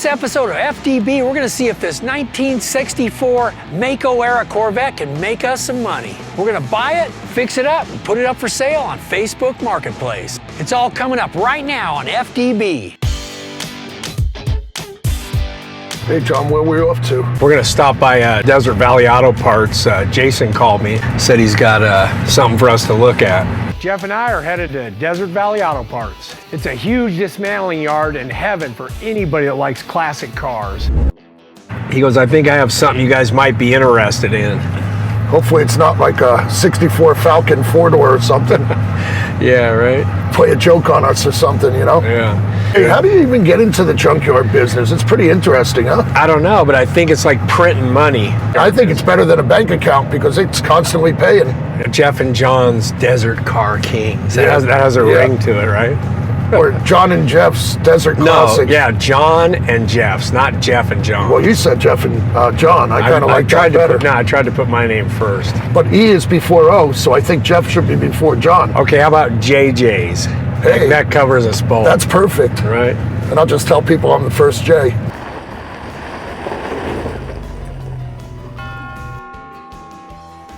episode of FDB, we're gonna see if this 1964 Mako-era Corvette can make us some money. We're gonna buy it, fix it up, and put it up for sale on Facebook Marketplace. It's all coming up right now on FDB. Hey John, where are we off to? We're gonna stop by Desert Valley Auto Parts. Jason called me, said he's got something for us to look at. Jeff and I are headed to Desert Valley Auto Parts. It's a huge dismantling yard and heaven for anybody that likes classic cars. He goes, I think I have something you guys might be interested in. Hopefully it's not like a 64 Falcon 4-door or something. Yeah, right? Play a joke on us or something, you know? Yeah. Hey, how do you even get into the junkyard business? It's pretty interesting, huh? I don't know, but I think it's like printing money. I think it's better than a bank account because it's constantly paying. Jeff and John's Desert Car Kings. That has a ring to it, right? Or John and Jeff's Desert Classic. No, yeah, John and Jeff's, not Jeff and John. Well, you said Jeff and John. I kind of like that better. I tried to put my name first. But E is before O, so I think Jeff should be before John. Okay, how about JJ's? Hey, that covers us both. That's perfect. Right. And I'll just tell people I'm the first J.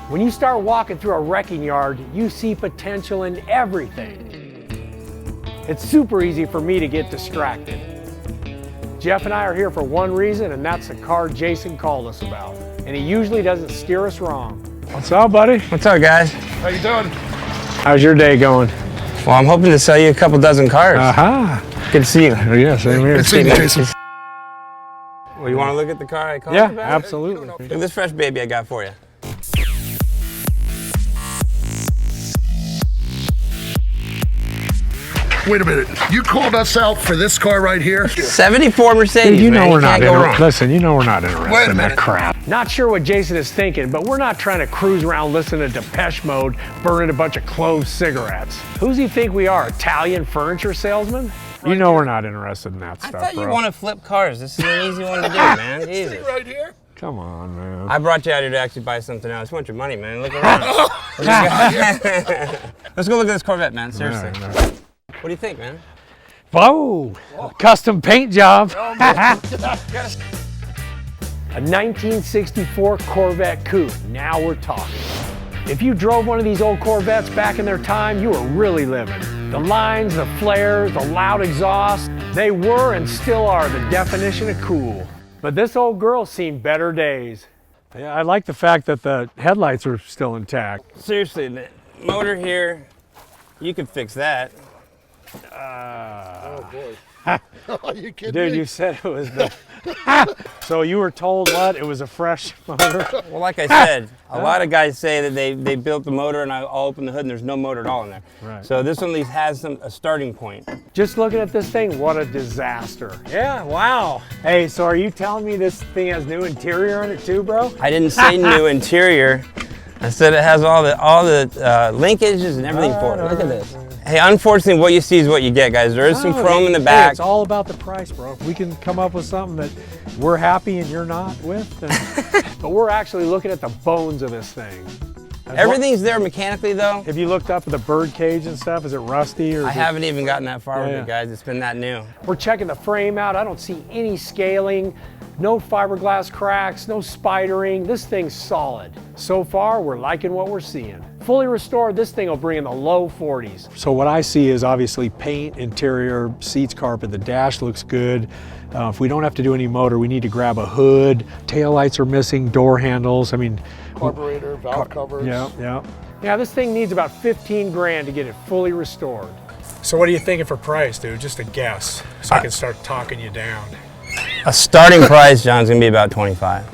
When you start walking through a wrecking yard, you see potential in everything. It's super easy for me to get distracted. Jeff and I are here for one reason, and that's the car Jason called us about. And he usually doesn't steer us wrong. What's up, buddy? What's up, guys? How you doing? How's your day going? Well, I'm hoping to sell you a couple dozen cars. Aha. Good to see you. Oh, yeah, same here. Good seeing you, Jason. Well, you want to look at the car I called Yeah, you about? absolutely. Look at this fresh baby I got for you. Wait a minute. You called us out for this car right here? 74 Mercedes, Dude, you know man. we're not can't go wrong. Listen, you know we're not interested Wait a in that minute. crap. Not sure what Jason is thinking, but we're not trying to cruise around listening to Depeche Mode, burning a bunch of clove cigarettes. Who's he think we are, Italian furniture salesman? You know we're not interested in that I stuff, thought you bro. want to flip cars. This is an easy one to do, man. Jesus. Right here? Come on, man. I brought you out here to actually buy something else. I want your money, man. Look around. Let's go look at this Corvette, man. Seriously. No. What do you think, man? Whoa, custom paint job. A 1964 Corvette Coupe. Now we're talking. If you drove one of these old Corvettes back in their time, you were really living. The lines, the flares, the loud exhaust, they were and still are the definition of cool. But this old girl's seen better days. Yeah, I like the fact that the headlights are still intact. Seriously, the motor here, you could fix that. Oh, boy. Are you kidding Dude, me? you said it was the... So you were told what? It was a fresh motor? Well, like I said, a lot of guys say that they built the motor and I'll open the hood and there's no motor at all in there. Right. So this one at least has a starting point. Just looking at this thing, what a disaster. Yeah, wow. Hey, so are you telling me this thing has new interior on it too, bro? I didn't say new interior. I said it has all the linkages and everything for it. Look at this. Hey, unfortunately, what you see is what you get, guys. There is some chrome in the back. Hey, it's all about the price, bro. If we can come up with something that we're happy and you're not with, then... But we're actually looking at the bones of this thing. Everything's there mechanically, though. Have you looked up at the bird cage and stuff? Is it rusty or? I haven't even gotten that far with Yeah. it, guys. It's been that new. We're checking the frame out. I don't see any scaling, no fiberglass cracks, no spidering. This thing's solid. So far, we're liking what we're seeing. Fully restored, this thing will bring in the low 40s. So what I see is obviously paint, interior, seats, carpet. The dash looks good. If we don't have to do any motor, we need to grab a hood. Taillights are missing, door handles. I mean, Carburetor, valve covers. yeah. Yeah, this thing needs about 15 grand to get it fully restored. So what are you thinking for price, dude? Just a guess, so I can start talking you down. A starting price, John's gonna be about 25.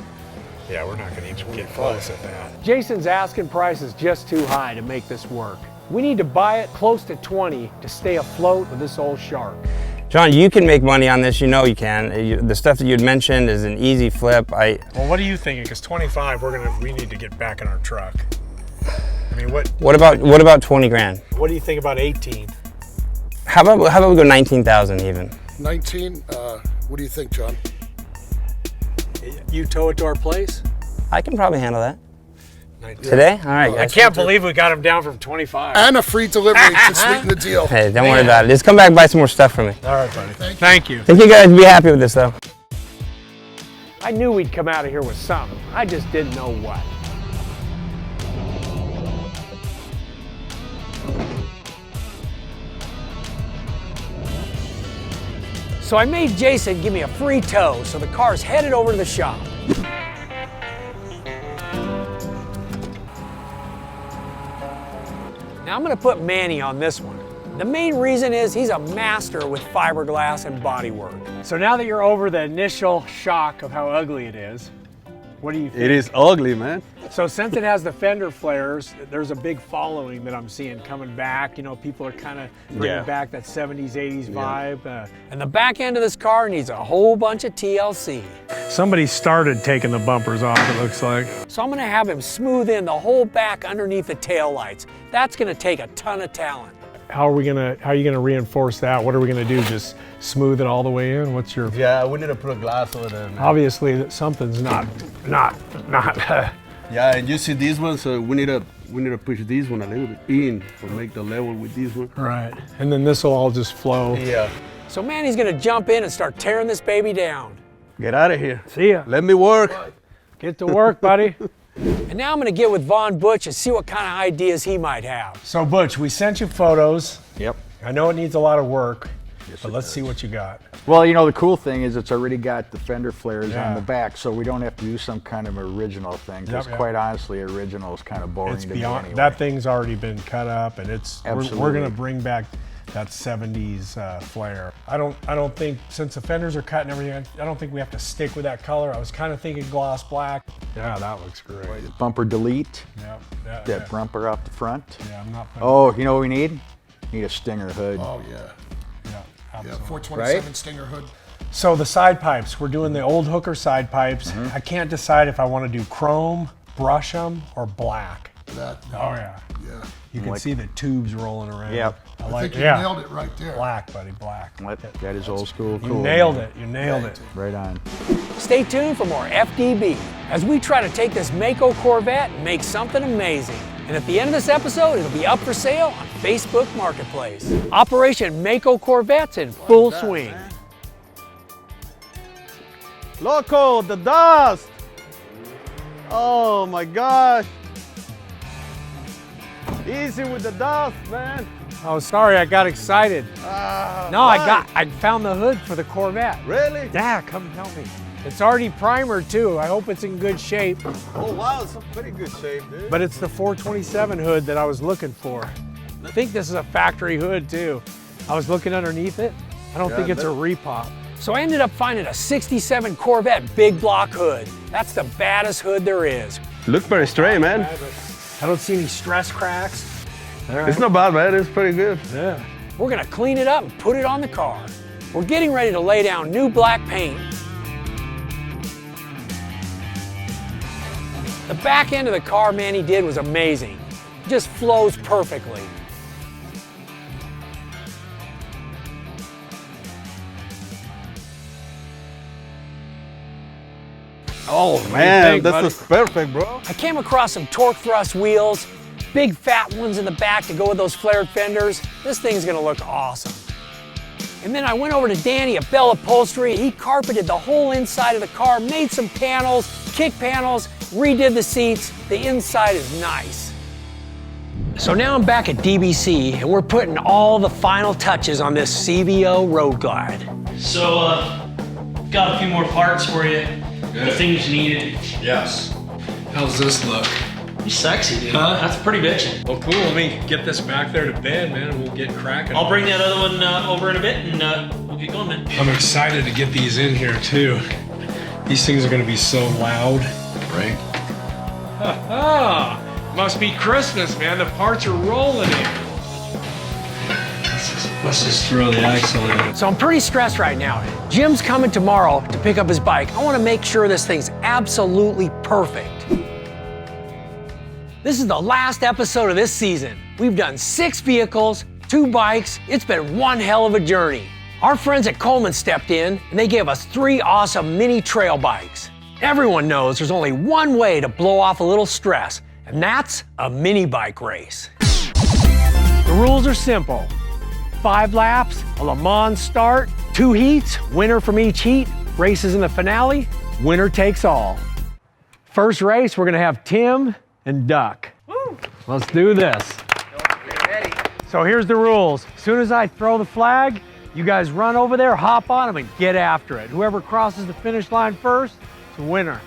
Yeah, we're not gonna even get close at that. Jason's asking price is just too high to make this work. We need to buy it close to 20 to stay afloat with this old shark. John, you can make money on this. You know you can. The stuff that you'd mentioned is an easy flip. Well, what are you thinking? Because 25, we need to get back in our truck. I mean, What about 20 grand? what do you think about 18? How about we go 19,000 even? 19, what do you think, John? You tow it to our place? I can probably handle that. 19. Today? All right, I guys. can't believe we got him down from 25. And a free delivery to sweeten the deal. Hey, don't worry about it. Just come back and buy some more stuff for me. All right, buddy. Thank you. I think you guys would be happy with this, though. I knew we'd come out of here with something. I just didn't know what. So I made Jason give me a free tow, so the car's headed over to the shop. Now I'm gonna put Manny on this one. The main reason is he's a master with fiberglass and bodywork. So now that you're over the initial shock of how ugly it is, what do you think? It is ugly, man. So since it has the fender flares, there's a big following that I'm seeing coming back. You know, people are kind of bringing back that 70s, 80s vibe. And the back end of this car needs a whole bunch of TLC. Somebody started taking the bumpers off, it looks like. So I'm gonna have him smooth in the whole back underneath the taillights. That's gonna take a ton of talent. How are you gonna reinforce that? What are we gonna do? Just smooth it all the way in? What's your? Yeah, we need to put a glass over there, man. Obviously, something's not. Yeah, and you see this one, so we need to push this one a little bit in to make the level with this one. Right, and then this will all just flow. Yeah. So Manny's gonna jump in and start tearing this baby down. Get out of here. See ya. Let me work. Get to work, buddy. And now I'm gonna get with Von Butch and see what kind of ideas he might have. So Butch, we sent you photos. Yep. I know it needs a lot of work, but let's see what you got. Well, you know, the cool thing is it's already got the fender flares Yeah. on the back, so we don't have to do some kind of original thing. Because quite honestly, original is kind of boring It's to me beyond anyway. that thing's already been cut up, and we're Absolutely. gonna bring back that 70s flare. I don't think, since the fenders are cut and everything, I don't think we have to stick with that color. I was kind of thinking gloss black. Yeah, that looks great. Bumper delete, Yeah, that bumper off the front. yeah, I'm not putting, Oh, you know what we need? Need a Stinger hood. Oh, yeah. yeah, Yeah, absolutely. 427 Stinger hood. So the side pipes, we're doing the old hooker side pipes. I can't decide if I want to do chrome, brush them, or black. That, Oh yeah, yeah. you can see the tubes rolling around. Yep. I I like think you yeah. nailed it right there. Black, buddy, black. That is old school You cool. nailed it. You nailed it. Right on. Stay tuned for more FDB as we try to take this Mako Corvette and make something amazing. And at the end of this episode, it'll be up for sale on Facebook Marketplace. Operation Mako Corvette's in full swing. Loco, the dust! Oh my gosh! Easy with the dust, man. Oh, sorry, I got excited. No, why? I found the hood for the Corvette. Really? Yeah, come help me. It's already primered too. I hope it's in good shape. Oh wow, it's in pretty good shape, dude. But it's the 427 hood that I was looking for. I think this is a factory hood too. I was looking underneath it. I don't think it's a repop. So I ended up finding a 67 Corvette big block hood. That's the baddest hood there is. Look very straight, man. I don't see any stress cracks. All right. It's not bad, man. It's pretty good. Yeah. We're gonna clean it up and put it on the car. We're getting ready to lay down new black paint. The back end of the car Manny did was amazing. It just flows perfectly. Oh man, this is perfect, bro. I came across some torque thrust wheels, big fat ones in the back to go with those flared fenders. This thing's gonna look awesome. And then I went over to Danny at Bell Upholstery. He carpeted the whole inside of the car, made some panels, kick panels, redid the seats. The inside is nice. So now I'm back at DBC and we're putting all the final touches on this CVO Road Glide. So, got a few more parts for you. The things you needed. Yes. How's this look? You're sexy, dude. Huh? That's pretty bitchin'. Well, cool. Let me get this back there to bed, man, and we'll get cracking. I'll bring that other one over in a bit and we'll get going, man. I'm excited to get these in here too. These things are going to be so loud. Right? Ah, must be Christmas, man. The parts are rolling in. Let's just throw the axle in. So I'm pretty stressed right now. Jim's coming tomorrow to pick up his bike. I want to make sure this thing's absolutely perfect. This is the last episode of this season. We've done 6 vehicles, 2 bikes. It's been one hell of a journey. Our friends at Coleman stepped in and they gave us 3 awesome mini trail bikes. Everyone knows there's only one way to blow off a little stress, and that's a mini bike race. The rules are simple. 5 laps, a Le Mans start, 2 heats, winner from each heat, races in the finale. Winner takes all. First race, we're gonna have Tim and Duck. Woo. Let's do this. So here's the rules. As soon as I throw the flag, you guys run over there, hop on them, and get after it. Whoever crosses the finish line first is the winner.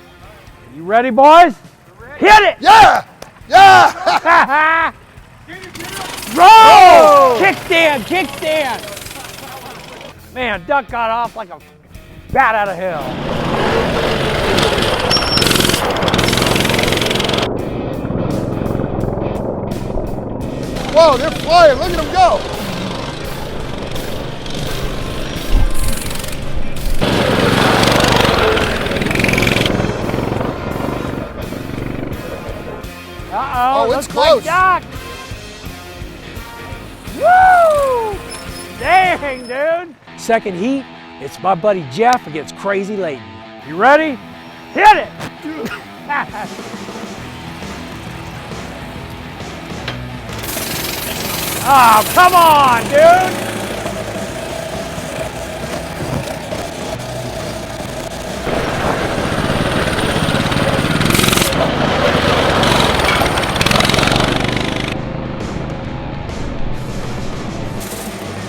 You ready, boys? Hit it! Yeah! Yeah! Roll! Kickstand, kickstand! Man, Duck got off like a bat out of hell. Whoa, they're flying. Look at them go. Uh-oh, it's looks close. like Duck. Woo! Dang, dude. Second heat, it's my buddy Jeff against Crazy Leighton. You ready? Hit it! Oh, come on, dude!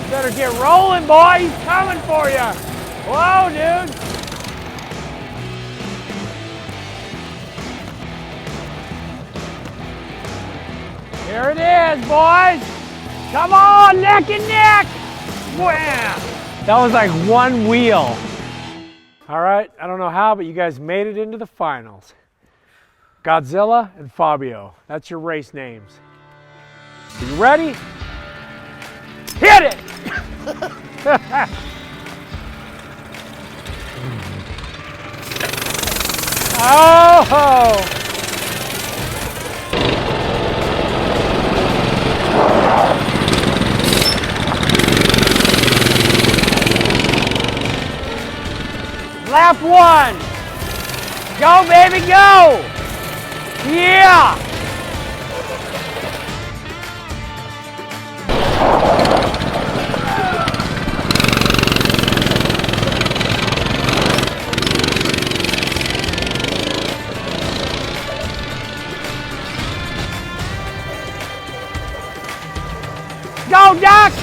Better get rolling, boy. He's coming for you. Whoa, dude. Here it is, boys. Come on, neck and neck. Wham. That was like one wheel. All right, I don't know how, but you guys made it into the finals. Godzilla and Fabio. That's your race names. Are you ready? Hit it! Oh! Lap one! Go, baby, go! Yeah! Go, Duck!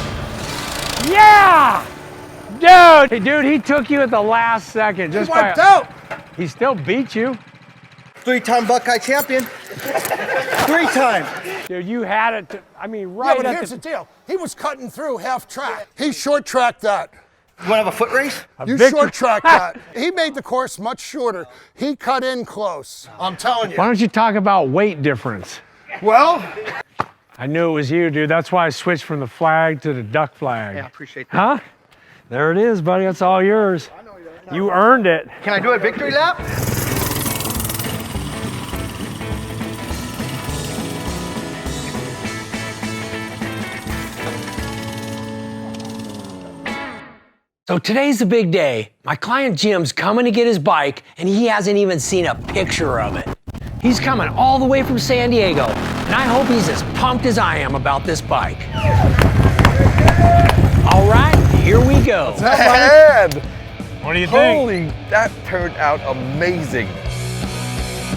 Yeah! Dude! Hey, dude, he took you at the last second. Just He wiped out. He still beat you. 3-time Buckeye champion. 3-time. Dude, you had it to, I mean, Yeah, right but at here's the... the deal. He was cutting through half track. He short tracked that. You want to have a foot race? You short tracked that. He made the course much shorter. He cut in close. I'm telling you. Why don't you talk about weight difference? Well, I knew it was you, dude. That's why I switched from the flag to the duck flag. Yeah, I appreciate that. Huh? There it is, buddy. That's all yours. You earned it. Can I do a victory lap? So today's the big day. My client Jim's coming to get his bike, and he hasn't even seen a picture of it. He's coming all the way from San Diego, and I hope he's as pumped as I am about this bike. All right, here we go. Man, What do you think? holy, that turned out amazing.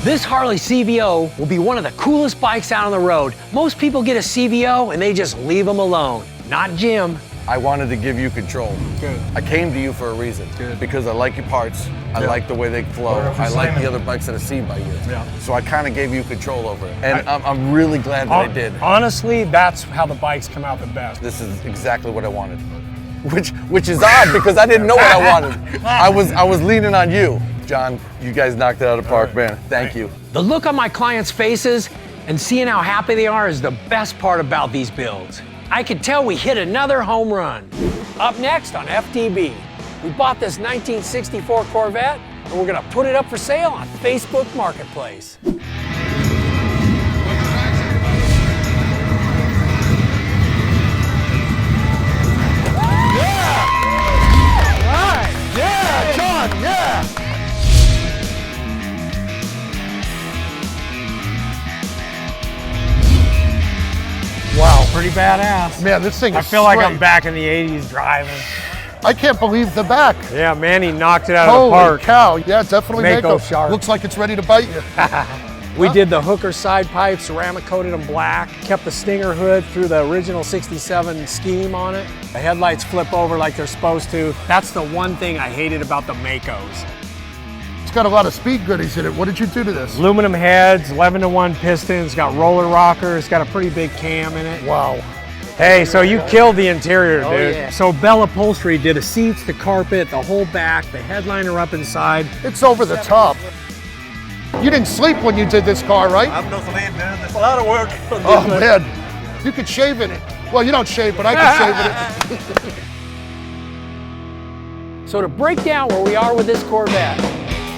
This Harley CVO will be one of the coolest bikes out on the road. Most people get a CVO and they just leave them alone. Not Jim. I wanted to give you control. Good. I came to you for a reason. Good. Because I like your parts. I like the way they flow. I like the other bikes that I see by you. Yeah. So I kind of gave you control over it. And I'm really glad that I did. Honestly, that's how the bikes come out the best. This is exactly what I wanted. Which is odd because I didn't know what I wanted. I was leaning on you. John, you guys knocked it out of the park, man. Thank you. The look on my clients' faces and seeing how happy they are is the best part about these builds. I could tell we hit another home run. Up next on FTB, we bought this 1964 Corvette and we're gonna put it up for sale on Facebook Marketplace. yeah, John, yeah. Wow, pretty badass. Man, this thing is I feel like I'm straight. back in the 80s driving. I can't believe the back. Yeah, Manny knocked it out of the Holy park. cow. Yeah, definitely Mako Mako. sharp. Looks like it's ready to bite you. We did the hooker side pipes, ceramic coated them black, kept the Stinger hood through the original 67 scheme on it. The headlights flip over like they're supposed to. That's the one thing I hated about the Makos. It's got a lot of speed goodies in it. What did you do to this? Aluminum heads, 11-to-1 pistons, got roller rockers, got a pretty big cam in it. Wow. Hey, so you killed the interior, Oh, dude. yeah. So Bell Upholstery did the seats, the carpet, the whole back, the headliner up inside. It's over the top. You didn't sleep when you did this car, right? I'm no sleep, man. There's a lot of work. Oh, man. You could shave in it. Well, you don't shave, but I could shave in it. So to break down where we are with this Corvette,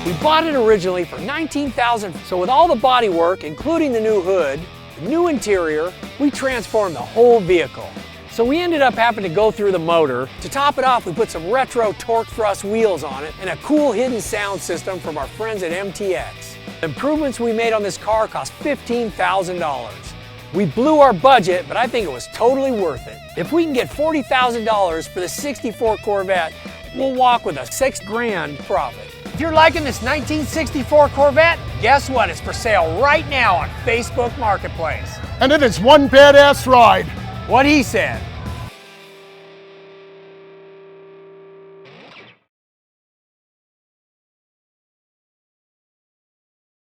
we bought it originally for $19,000. So with all the body work, including the new hood, the new interior, we transformed the whole vehicle. So we ended up having to go through the motor. To top it off, we put some retro torque thrust wheels on it and a cool hidden sound system from our friends at MTX. The improvements we made on this car cost $15,000. We blew our budget, but I think it was totally worth it. If we can get $40,000 for the 64 Corvette, we'll walk with a $6,000 profit. If you're liking this 1964 Corvette, guess what? It's for sale right now on Facebook Marketplace. And it is one badass ride. What he said.